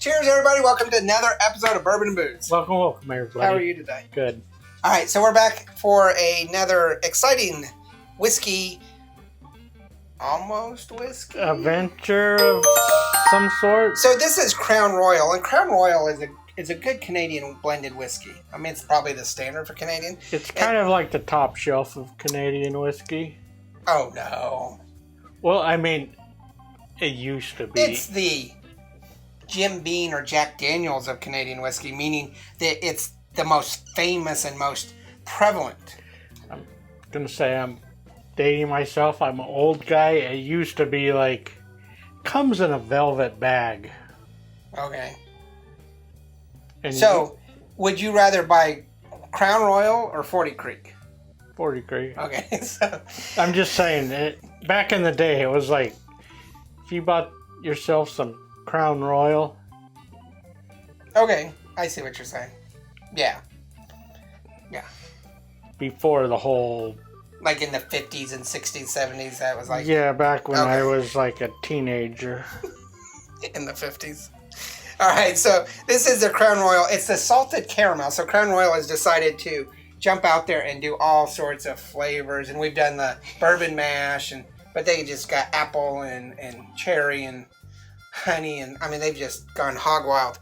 Cheers, everybody. Welcome to another episode of Bourbon and Booze. Welcome, everybody. How are you today? Good. All right, so we're back for another exciting whiskey, almost whiskey? Adventure of some sort? So this is Crown Royal, and Crown Royal is a good Canadian blended whiskey. I mean, it's probably the standard for Canadian. It's kind of like the top shelf of Canadian whiskey. Oh, no. Well, I mean, it used to be. It's the Jim Beam or Jack Daniels of Canadian whiskey, meaning that it's the most famous and most prevalent. I'm going to say I'm dating myself. I'm an old guy. It used to be like, comes in a velvet bag. Okay. And so, would you rather buy Crown Royal or 40 Creek? 40 Creek. Okay, so... I'm just saying, back in the day, it was like, if you bought yourself some Crown Royal. Okay, I see what you're saying. Yeah. Yeah. Before the whole... Like in the 50s and 60s, 70s, that was like... Yeah, back when I was like a teenager. In the 50s. Alright, so this is the Crown Royal. It's the salted caramel. So Crown Royal has decided to jump out there and do all sorts of flavors. And we've done the bourbon mash, but they just got apple and cherry and honey. And I mean, they've just gone hog wild.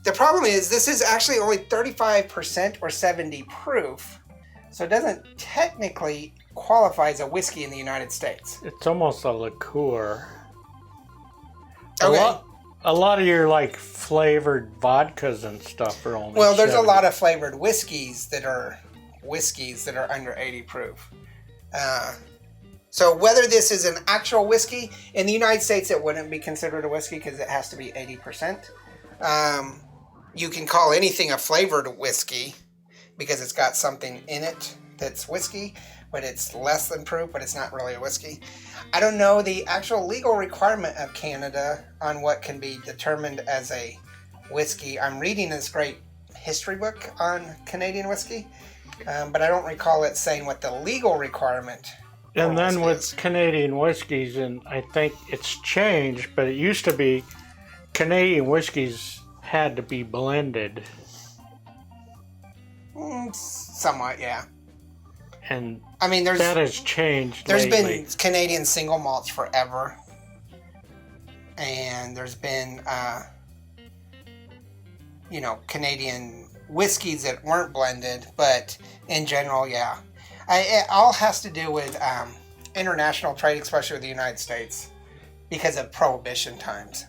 The problem is this is actually only 35% or 70 proof. So it doesn't technically qualify as a whiskey in the United States. It's almost a liqueur. Okay. A lot of your like flavored vodkas and stuff are only. Well, there's 70. a lot of flavored whiskeys that are under 80 proof. So whether this is an actual whiskey, in the United States it wouldn't be considered a whiskey because it has to be 80%. You can call anything a flavored whiskey because it's got something in it that's whiskey, but it's less than proof, but it's not really a whiskey. I don't know the actual legal requirement of Canada on what can be determined as a whiskey. I'm reading this great history book on Canadian whiskey, but I don't recall it saying what the legal requirement And then with is. Canadian whiskeys, and I think it's changed, but it used to be Canadian whiskeys had to be blended. Somewhat, yeah. And I mean, that has changed There's lately. been Canadian single malts forever. And there's been, Canadian whiskeys that weren't blended. But in general, yeah. It all has to do with international trade, especially with the United States, because of Prohibition times.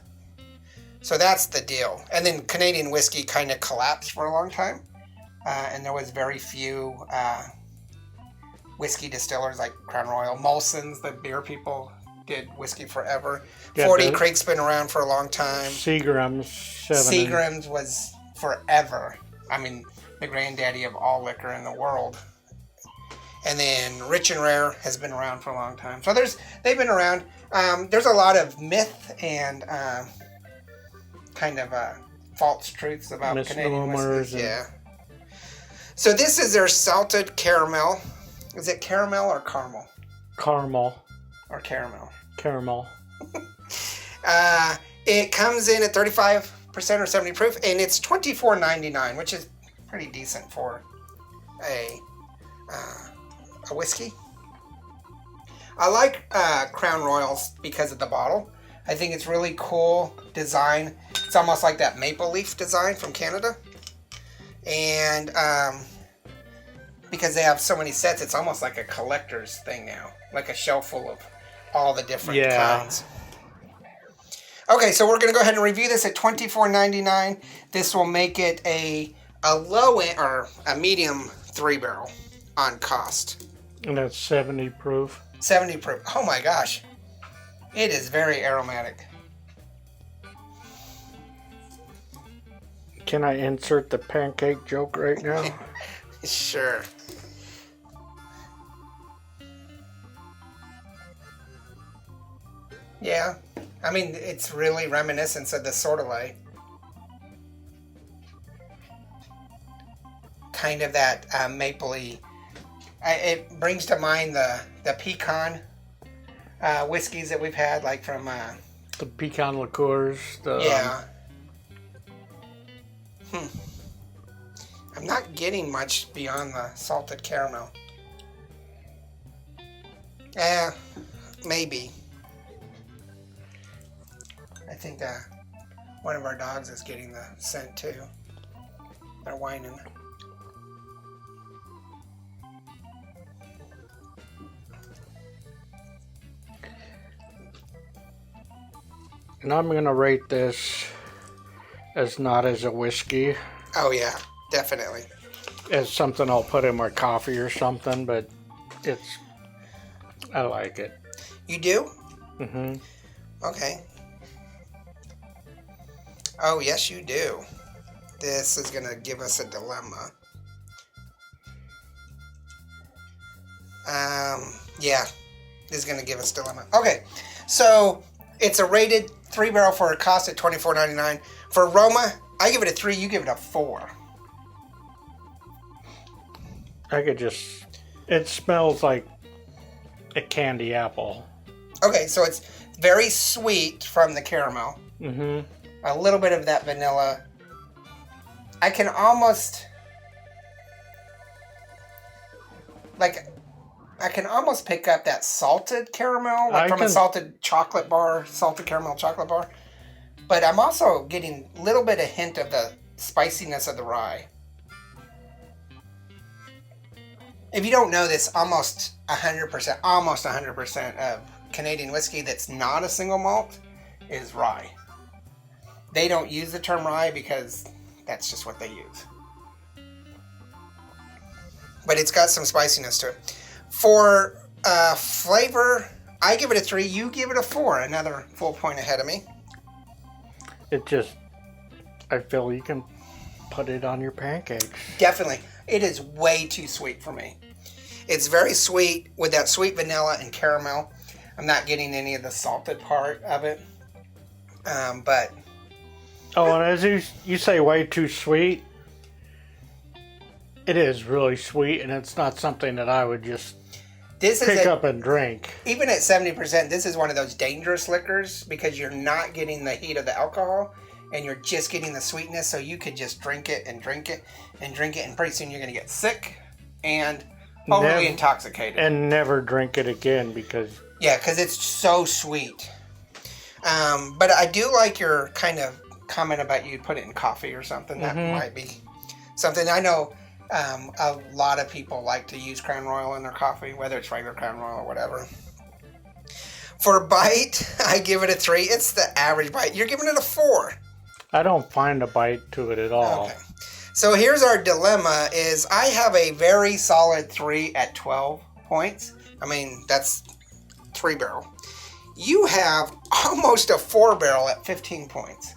So that's the deal. And then Canadian whiskey kind of collapsed for a long time. And there was very few whiskey distillers like Crown Royal. Molson's, the beer people, did whiskey forever. Yeah, 40 Creek's been around for a long time. Seagram's was forever. I mean, the granddaddy of all liquor in the world. And then Rich and Rare has been around for a long time. So they've been around. There's a lot of myth and false truths about Canadian whiskey. Yeah. So this is their salted caramel. Is it caramel or caramel? Caramel. Or caramel? Caramel. It comes in at 35% or 70 proof, and it's $24.99, which is pretty decent for a whiskey. I like Crown Royals because of the bottle. I think it's really cool design. It's almost like that maple leaf design from Canada. And because they have so many sets, it's almost like a collector's thing now. Like a shelf full of all the different kinds. Okay, so we're going to go ahead and review this at $24.99. This will make it a low end or a medium 3-barrel on cost. And that's 70 proof. 70 proof. Oh my gosh. It is very aromatic. Can I insert the pancake joke right now? Sure. Yeah. I mean, it's really reminiscent of the Sordelay. Kind of that mapley. It brings to mind the pecan whiskeys that we've had, like from... the pecan liqueurs. Yeah. I'm not getting much beyond the salted caramel. Maybe. I think one of our dogs is getting the scent too. They're whining. And I'm going to rate this as not as a whiskey. Oh, yeah, definitely. As something I'll put in my coffee or something, but I like it. You do? Mm-hmm. Okay. Oh, yes, you do. This is going to give us a dilemma. Yeah, this is going to give us a dilemma. Okay, so it's a rated 3-barrel for a cost at $24.99. For aroma, I give it a 3, you give it a 4. It smells like a candy apple. Okay, so it's very sweet from the caramel. Mm-hmm. A little bit of that vanilla. I can almost pick up that salted caramel, from a salted caramel chocolate bar. But I'm also getting a little bit of hint of the spiciness of the rye. If you don't know this, almost 100% of Canadian whiskey that's not a single malt is rye. They don't use the term rye because that's just what they use. But it's got some spiciness to it. For flavor, I give it a 3, you give it a 4, another full point ahead of me. I feel you can put it on your pancakes. Definitely. It is way too sweet for me. It's very sweet with that sweet vanilla and caramel. I'm not getting any of the salted part of it. But... Oh, and as you say way too sweet, it is really sweet, and it's not something that I would just pick up and drink. Even at 70%, this is one of those dangerous liquors because you're not getting the heat of the alcohol and you're just getting the sweetness, so you could just drink it and drink it and drink it, and pretty soon you're going to get sick and overly intoxicated. And never drink it again because... Yeah, because it's so sweet. But I do like your kind of comment about you put it in coffee or something. That might be something. I know a lot of people like to use Crown Royal in their coffee, whether it's regular Crown Royal or whatever. For bite, I give it a 3. It's the average bite. You're giving it a 4. I don't find a bite to it at all. Okay. So here's our dilemma is I have a very solid 3 at 12 points. I mean, that's 3-barrel. You have almost a 4-barrel at 15 points.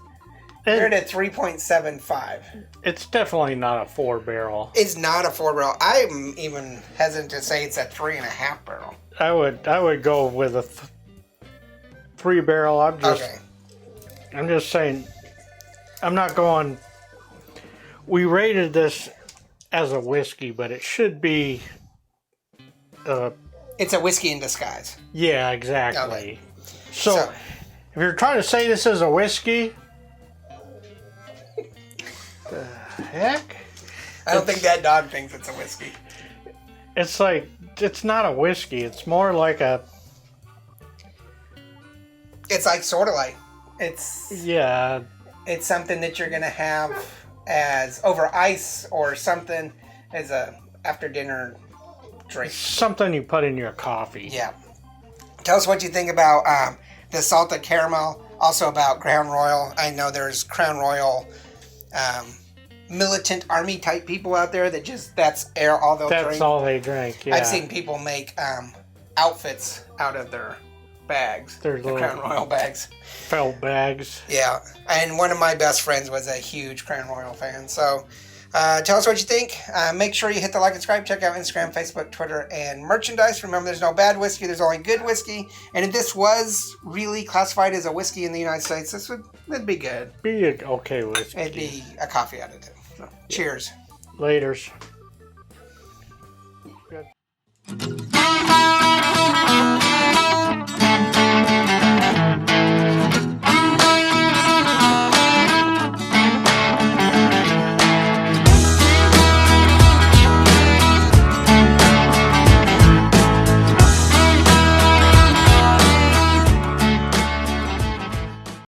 You're at a 3.75. It's definitely not a 4-barrel. It's not a 4-barrel. I'm even hesitant to say it's a 3.5-barrel. I would go with a 3-barrel. I'm just saying. I'm not going. We rated this as a whiskey, but it should be. It's a whiskey in disguise. Yeah, exactly. Okay. So, if you're trying to say this is a whiskey. The heck? I don't think that dog thinks it's a whiskey. It's like, it's not a whiskey. It's more like a... It's like sort of like... Yeah. It's something that you're going to have as over ice or something as a after dinner drink. Something you put in your coffee. Yeah. Tell us what you think about the salted caramel. Also about Crown Royal. I know there's Crown Royal militant army type people out there that that's all they'll drink. That's all they drink, yeah. I've seen people make outfits out of their bags. The Crown Royal bags. Felt bags. Yeah. And one of my best friends was a huge Crown Royal fan. So tell us what you think. Make sure you hit the like and subscribe. Check out Instagram, Facebook, Twitter, and merchandise. Remember, there's no bad whiskey. There's only good whiskey. And if this was really classified as a whiskey in the United States, it'd be good. Be an okay whiskey. It'd be a coffee additive. So, cheers. Laters. Good.